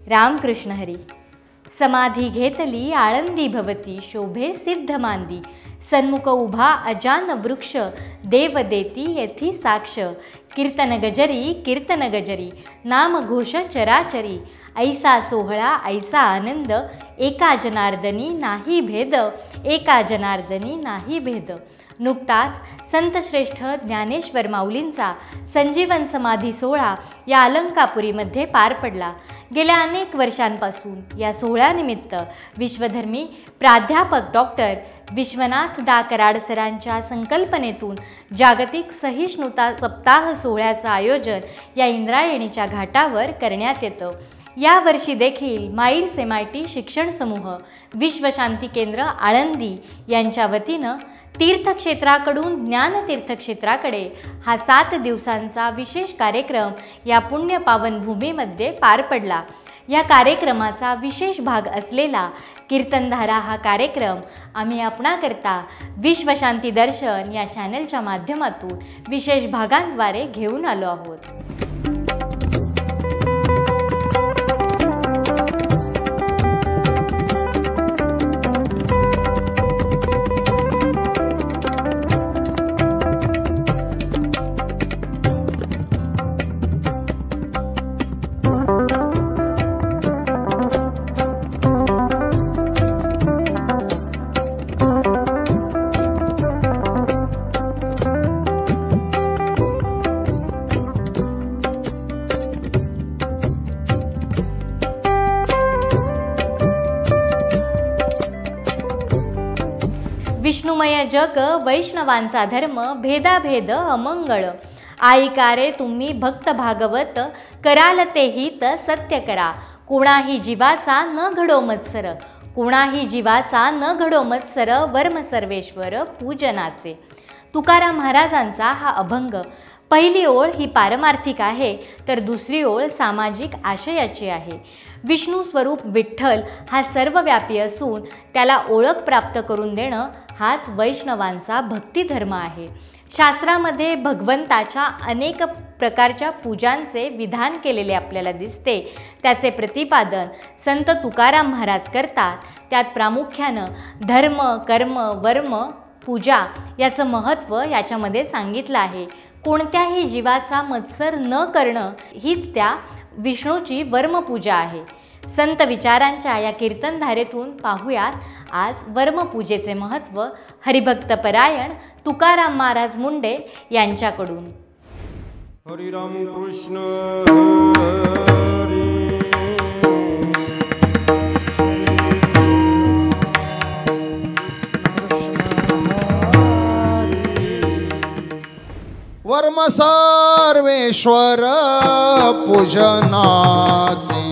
रामकृष्ण हरी. समाधी घेतली आळंदी भवती, शोभे सिद्ध मांदी. सन्मुख उभा अजान वृक्ष, देव देती येथी साक्ष. कीर्तन गजरी, नाम घोष चराचरी. ऐसा सोहळा ऐसा आनंद, एका जनार्दनी नाही भेद, एका जनार्दनी नाही भेद. नुकताच संतश्रेष्ठ ज्ञानेश्वर माऊलींचा संजीवन समाधी सोहळा या अलंकापुरीमध्ये पार पडला. गेल्या अनेक वर्षांपासून या सोहळ्यानिमित्त विश्वधर्मी प्राध्यापक डॉक्टर विश्वनाथ दा कराड सरांच्या संकल्पनेतून जागतिक सहिष्णुता सप्ताह सोहळ्याचं आयोजन या इंद्रायणीच्या घाटावर करण्यात येतं. यावर्षी देखील माईल्स MIT शिक्षण समूह, विश्वशांती केंद्र आळंदी यांच्या वतीनं तीर्थक्षेत्राकडून ज्ञानतीर्थक्षेत्राकडे हा 7 दिवसांचा विशेष कार्यक्रम या पुण्यपावन भूमीमध्ये पार पडला. या कार्यक्रमाचा विशेष भाग असलेला कीर्तनधारा हा कार्यक्रम आम्ही आपणाकरता विश्वशांती दर्शन या चॅनलच्या माध्यमातून विशेष भागांद्वारे घेऊन आलो आहोत. विष्णुमय जग वैष्णवांचा धर्म, भेदाभेद अमंगळ. ऐका रे तुम्ही भक्त भागवत, कराल ते हित सत्य करा. कोणाही जीवाचा न घडो मत्सर, कोणाही जीवाचा न घडो मत्सर. वर्म सर्वेश्वर पूजनाचे. तुकाराम महाराजांचा हा अभंग. पहिली ओळ ही पारमार्थिक आहे, तर दुसरी ओळ सामाजिक आशयाची आहे. विष्णू स्वरूप विठ्ठल हा सर्वव्यापी असून त्याला ओळख प्राप्त करून देणं हाच वैष्णवांचा भक्तिधर्म आहे. शास्त्रामध्ये भगवंताच्या अनेक प्रकारच्या पूजांचे विधान केलेले आपल्याला दिसते. त्याचे प्रतिपादन संत तुकाराम महाराज करतात. त्यात प्रामुख्यानं धर्म, कर्म, वर्म, पूजा याचं महत्त्व याच्यामध्ये सांगितलं आहे. कोणत्याही जीवाचा मत्सर न करणं हीच त्या विष्णूची वर्मपूजा आहे. संत विचारांच्या या कीर्तनधारेतून पाहूयात आज वर्मपूजेचे महत्त्व हरिभक्तपरायण तुकाराम महाराज मुंडे यांच्याकडून. हरी राम कृष्ण हरी. वर्म सर्वेश्वर पूजनाचे,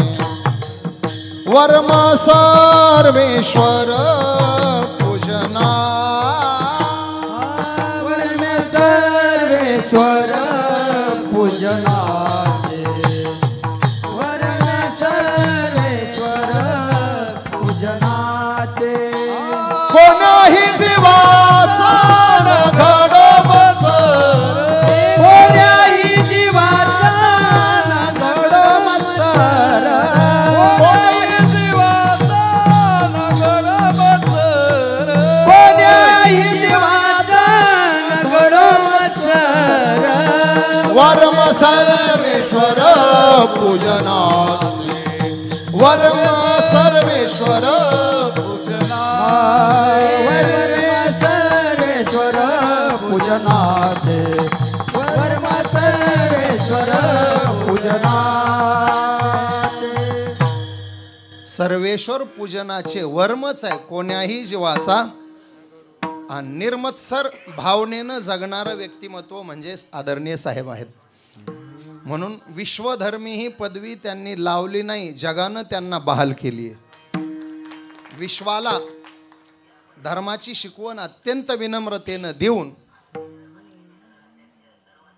वर्म सर्वेश्वर पूजना. वर्म सर्वेश्वर पूजनाचे, वर्म सर्वेश्वर पूजनाचे. कोणाही जीवाचा न घडो मत्सर, कोण्याही जीवाचा न घडो मत्सर. कोणाही जीवाचा न घडो मत्सर. कोण्याही जीवाचा न घडो मत्सर. वर्म सर्वेश्वर पूजनाचे, वर्म सर्वेश्वर पूजना. वर्म सर्वेश्वर पूजनाचे, वर्म सर्वेश्वर पूजनाचे. सर्वेश्वर पूजनाचे वर्मच आहे कोण्याही जीवाचा. निर्मत्सर भावनेनं जगणारं व्यक्तिमत्व म्हणजे आदरणीय साहेब आहेत. म्हणून विश्वधर्मी ही पदवी त्यांनी लावली नाही, जगानं त्यांना बहाल केली आहे. विश्वाला धर्माची शिकवण अत्यंत विनम्रतेनं देऊन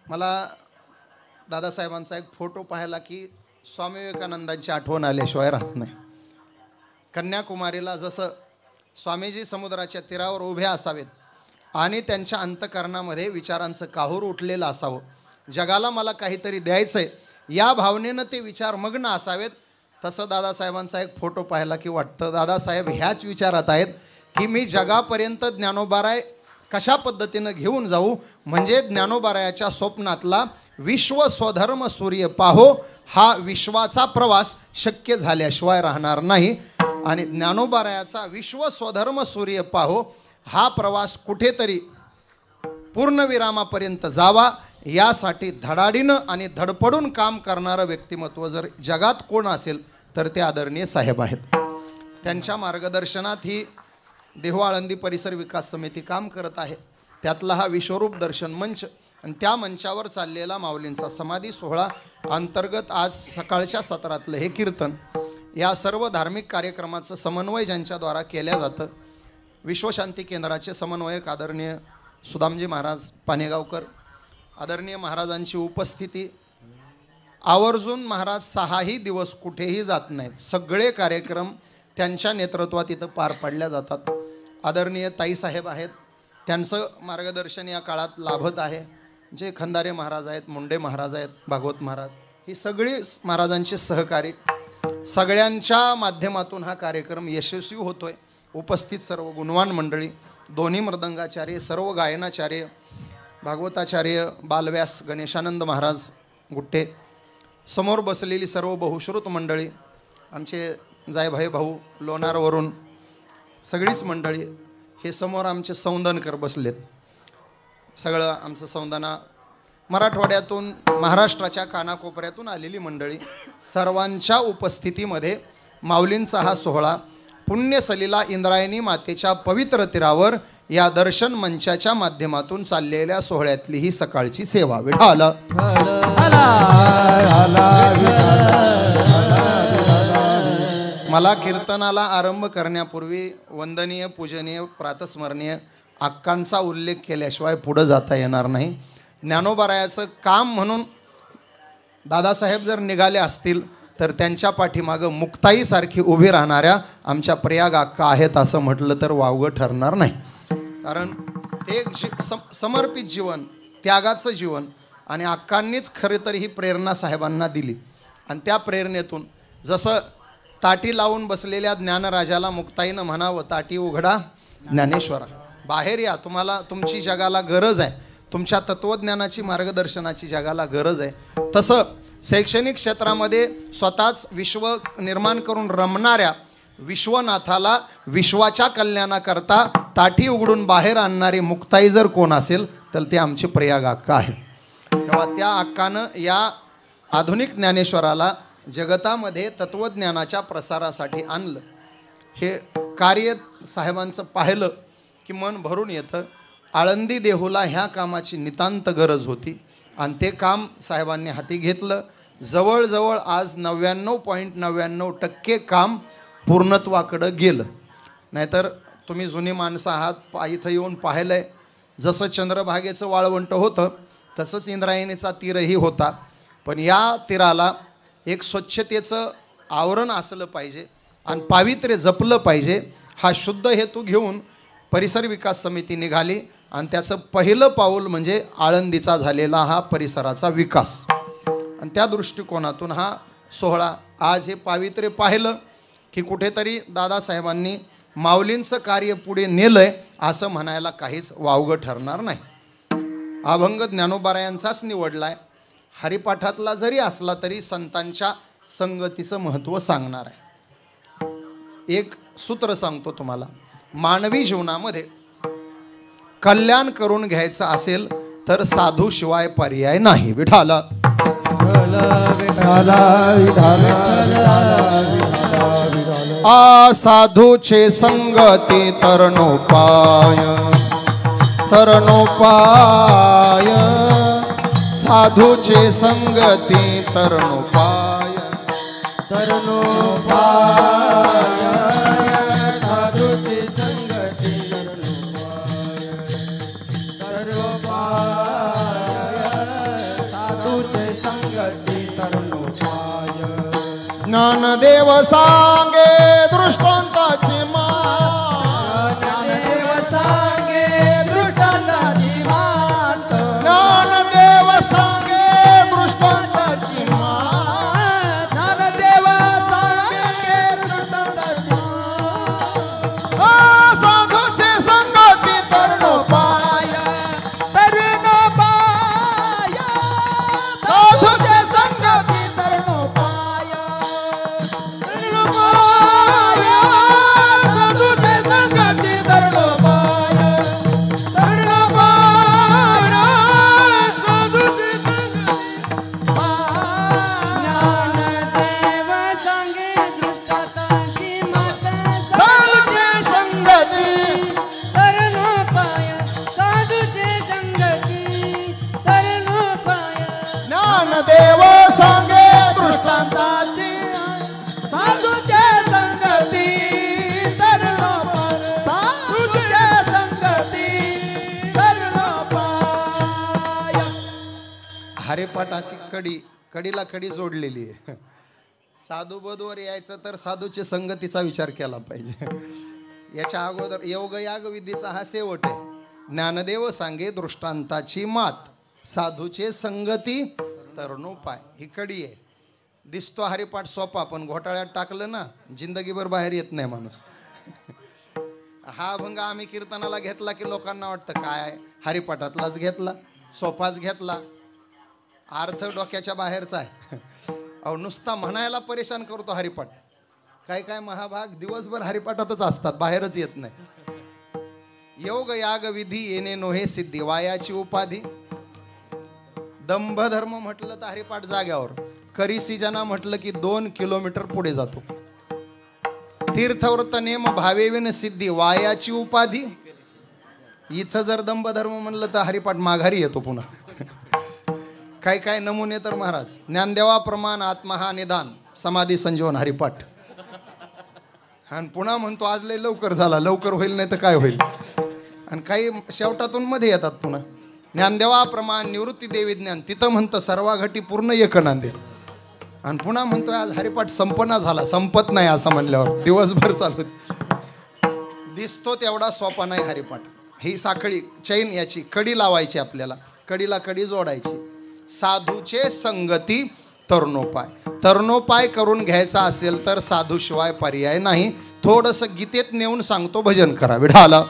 मला दादासाहेबांचा एक फोटो पाहिला की स्वामी विवेकानंदांची आठवण आल्याशिवाय राहत नाही. कन्याकुमारीला जसं स्वामीजी समुद्राच्या तीरावर उभे असावेत आणि त्यांच्या अंतःकरणामध्ये विचारांचं काहूर उठलेलं असावं. जगाला मला काहीतरी द्यायचं आहे या भावनेनं ते विचार मग्न असावेत. तसं दादासाहेबांचा एक फोटो पाहिला की वाटतं दादासाहेब ह्याच विचारात आहेत की मी जगापर्यंत ज्ञानोबाराय कशा पद्धतीनं घेऊन जाऊ म्हणजे ज्ञानोबारायाच्या स्वप्नातला विश्व स्वधर्म सूर्य पाहो हा विश्वाचा प्रवास शक्य झाल्याशिवाय राहणार नाही आणि ज्ञानोबारायाचा विश्व स्वधर्म सूर्य पाहो हा प्रवास कुठेतरी पूर्णविरामापर्यंत जावा यासाठी धडाडीनं आणि धडपडून काम करणारं व्यक्तिमत्व जर जगात कोण असेल तर ते आदरणीय साहेब आहेत. त्यांच्या मार्गदर्शनात ही देहू आळंदी परिसर विकास समिती काम करत आहे. त्यातला हा विश्वरूप दर्शन मंच आणि त्या मंचावर चाललेला माऊलींचा समाधी सोहळा अंतर्गत आज सकाळच्या सत्रातलं हे कीर्तन या सर्व धार्मिक कार्यक्रमाचं समन्वय ज्यांच्याद्वारा केल्या जातं विश्वशांती केंद्राचे समन्वयक आदरणीय सुदामजी महाराज पानेगावकर, आदरणीय महाराजांची उपस्थिती आवर्जून महाराज 6ही दिवस कुठेही जात नाहीत. सगळे कार्यक्रम त्यांच्या नेतृत्वात इथं पार पाडल्या जातात. आदरणीय ताईसाहेब आहेत, त्यांचं मार्गदर्शन या काळात लाभत आहे. जे खंदारे महाराज आहेत, मुंडे महाराज आहेत, भागवत महाराज, ही सगळी महाराजांचे सहकारी, सगळ्यांच्या माध्यमातून हा कार्यक्रम यशस्वी होतोय. उपस्थित सर्व गुणवान मंडळी, दोन्ही मृदंगाचार्य, सर्व गायनाचार्य, भागवताचार्य, बालव्यास, गणेशानंद महाराज गुट्टे, समोर बसलेली सर्व बहुश्रुत मंडळी, आमचे जायभाई भाऊ लोणारवरून सगळीच मंडळी, हे समोर आमचे सौंदनकर बसलेत. सगळं आमचं सौंदना मराठवाड्यातून महाराष्ट्राच्या कानाकोपऱ्यातून आलेली मंडळी, सर्वांच्या उपस्थितीमध्ये माऊलींचा हा सोहळा पुण्यसलीला इंद्रायणी मातेच्या पवित्र तीरावर या दर्शन मंचाच्या माध्यमातून चाललेल्या सोहळ्यातली ही सकाळची सेवा. विठाल मला कीर्तनाला आरंभ करण्यापूर्वी वंदनीय पूजनीय प्रातस्मरणीय अक्कांचा उल्लेख केल्याशिवाय पुढे जाता येणार नाही. ज्ञानोबारायाचं काम म्हणून दादासाहेब जर निघाले असतील तर त्यांच्या पाठीमागं मुक्ताईसारखी उभी राहणाऱ्या आमच्या प्रयाग अक्का आहेत असं म्हटलं तर वावगं ठरणार नाही. कारण ते समर्पित जीवन, त्यागाचं जीवन आणि अक्कांनीच खरे तर ही प्रेरणा साहेबांना दिली आणि त्या प्रेरणेतून जसं ताटी लावून बसलेल्या ज्ञानराजाला मुक्ताईनं म्हणावं, ताटी उघडा ज्ञानेश्वरा, बाहेर या, तुम्हाला तुमची जगाला गरज आहे, तुमच्या तत्त्वज्ञानाची मार्गदर्शनाची जगाला गरज आहे. तसं शैक्षणिक क्षेत्रामध्ये स्वतःच विश्व निर्माण करून रमणाऱ्या विश्वनाथाला विश्वाच्या कल्याणाकरता ताठी उघडून बाहेर आणणारी मुक्ताई जर कोण असेल तर ते आमचे प्रयाग अक्का आहे. तेव्हा त्या अक्कानं या आधुनिक ज्ञानेश्वराला जगतामध्ये तत्त्वज्ञानाच्या प्रसारासाठी आणलं. हे कार्य साहेबांचं पाहिलं की मन भरून येतं. आळंदी देहूला ह्या कामाची नितांत गरज होती आणि ते काम साहेबांनी हाती घेतलं. जवळजवळ आज 99.99% काम पूर्णत्वाकडं गेलं. नाहीतर तुम्ही जुनी माणसं आहात, इथं येऊन पाहिलं आहे, जसं चंद्रभागेचं वाळवंट होतं तसंच इंद्रायणीचा तीरही होता. पण या तीराला एक स्वच्छतेचं आवरण असलं पाहिजे आणि पावित्र्य जपलं पाहिजे. हा शुद्ध हेतू घेऊन परिसर विकास समिती निघाली आणि त्याचं पहिलं पाऊल म्हणजे आळंदीचा झालेला हा परिसराचा विकास. आणि त्या दृष्टिकोनातून हा सोहळा आज हे पावित्र्य पाहिलं की कुठेतरी दादासाहेबांनी माऊलींचं कार्य पुढे नेलंय असं म्हणायला काहीच वावगं ठरणार नाही. अभंग ज्ञानोबारायांचाच निवडलाय. हरिपाठातला जरी असला तरी संतांच्या संगतीचं महत्त्व सांगणार आहे. एक सूत्र सांगतो तुम्हाला, मानवी जीवनामध्ये कल्याण करून घ्यायचं असेल तर साधू शिवाय पर्याय नाही. विठाला आ साधूचे संगती तरणोपाय, तरणोपाय, साधूचे संगती तरणोपाय, तरणोपाय, साधूचे संगती तरणोपाय, तरणोपाय, साधूचे संगती तरणोपाय. ज्ञानदेव सांगे दृष्टांताची मान, ज्ञानदेव सांगे दृष्टांताची मान, ज्ञानदेव सांगे दृष्टांताची मान, ज्ञानदेव सांगे ज्ञानदेव सांगे दृष्टांताची साधूच्या संगती तरुण साधूच्या संगती तरुण पाय. हरिपाठ अशी कडीला कडी जोडलेली आहे. साधू बधूवर यायचं तर साधूची संगतीचा विचार केला पाहिजे. याच्या अगोदर योग याग विधीचा हा शेवट आहे. ज्ञानदेव सांगे दृष्टांताची मात, साधूचे संगती तरुणोपाय, ही कडी आहे. दिसतो हरिपाठ सोपा, पण घोटाळ्यात टाकलं ना जिंदगीभर बाहेर येत नाही माणूस. हा अभंग आम्ही कीर्तनाला घेतला की लोकांना वाटतं काय हरिपाठातलाच घेतला, सोपाच घेतला, अर्थ डोक्याच्या बाहेरचा आहे. अहो नुसता म्हणायला परेशान करतो हरिपाठ. काय काय महाभाग दिवसभर हरिपाठातच असतात, बाहेरच येत नाही. योग याग विधी येणे नोहे सिद्धी, वायाची उपाधी. दंभ धर्म म्हटलं तर हरिपाठ जाग्यावर, करीसी जना म्हटलं की 2 किलोमीटर पुढे जातो. तीर्थव्रत नेम भावेविन सिद्धी, वायाची उपाधी. इथं जर दंभ धर्म म्हणलं तर हरिपाठ माघारी येतो पुन्हा. काय काय नमुने तर महाराज. ज्ञानदेवा प्रमाण आत्महा निदान, समाधी संजीवन हरिपाठ. आणि पुन्हा म्हणतो आज लय लवकर झाला, लवकर होईल नाही तर काय होईल. आणि काही शेवटातून मध्ये येतात पुन्हा. ज्ञानदेवा प्रमाण निवृत्ती देवी ज्ञान, तिथं म्हणतं सर्वा घटी पूर्ण एक नांदे. आणि पुन्हा म्हणतोय आज हरिपाठ संपना झाला, संपत नाही असं म्हणल्यावर दिवसभर चालू. दिसतो तेवढा सोपा नाही हरिपाठ. ही साखळी चैन, याची कडी लावायची आपल्याला, कडीला कडी जोडायची. साधूचे संगती तरुणोपाय. तरुणोपाय करून घ्यायचा असेल तर साधूशिवाय पर्याय नाही. थोडंसं गीतेत नेऊन सांगतो, भजन करा. विठाला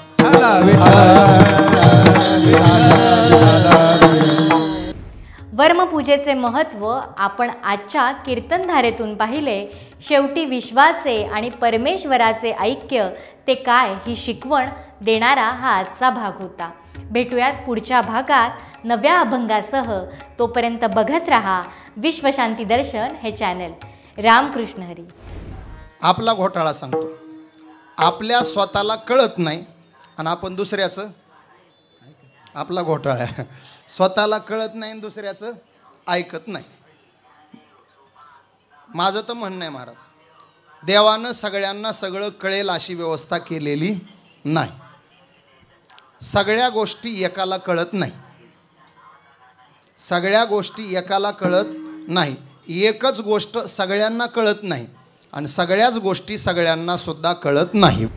वर्मपूजेचे महत्त्व आपण आजच्या कीर्तनधारेतून पाहिले. शेवटी विश्वाचे आणि परमेश्वराचे ऐक्य ते काय ही शिकवण देणारा हा आजचा भाग होता. भेटूयात पुढच्या भागात नव्या अभंगासह. तोपर्यंत बघत रहा विश्वशांती दर्शन हे चॅनल. रामकृष्ण हरी. आपला घोटाळा सांगतो. आपल्या स्वतःला कळत नाही आणि आपण दुसऱ्याचं, आपला घोटाळा आहे. स्वतःला कळत नाही आणि दुसऱ्याचं ऐकत नाही. माझं तर म्हणणं आहे महाराज, देवानं सगळ्यांना सगळं कळेल अशी व्यवस्था केलेली नाही. सगळ्या गोष्टी एकाला कळत नाही. सगळ्या गोष्टी एकाला कळत नाही. एकच गोष्ट सगळ्यांना कळत नाही आणि सगळ्याच गोष्टी सगळ्यांना सुद्धा कळत नाही.